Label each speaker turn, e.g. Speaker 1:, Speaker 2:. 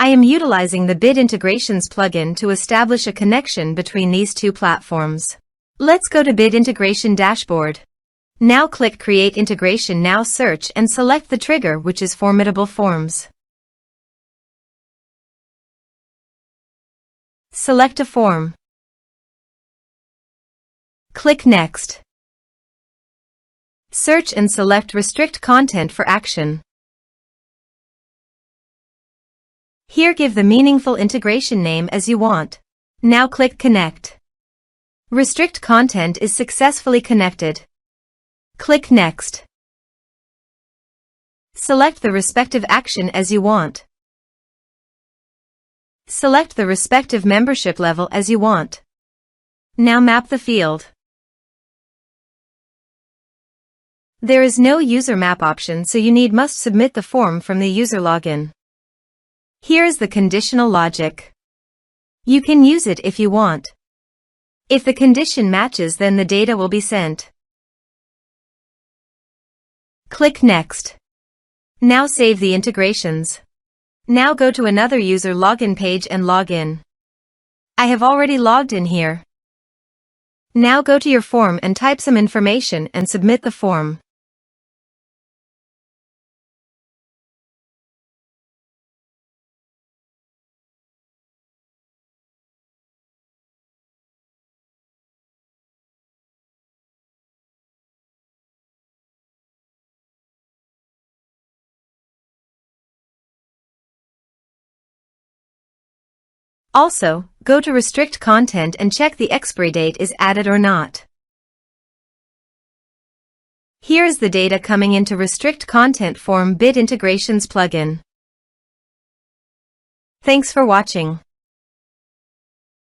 Speaker 1: I am utilizing the Bit Integrations plugin to establish a connection between these two platforms. Let's go to Bit Integration Dashboard. Now click Create Integration. Now search and select the trigger, which is Formidable Forms. Select a form. Click Next. Search and select RestrictContent for action. Here give the meaningful integration name as you want. Now click Connect. RestrictContent is successfully connected. Click Next. Select the respective action as you want. Select the respective membership level as you want. Now map the field. There is no user map option, so you must submit the form from the user login. Here is the conditional logic. You can use it if you want. If the condition matches, then the data will be sent. Click Next. Now save the integrations. Now go to another user login page and log in. I have already logged in here. Now go to your form and type some information and submit the form. Also, go to RestrictContent and check the expiry date is added or not. Here is the data coming into RestrictContent form Bit Integrations plugin. Thanks for watching.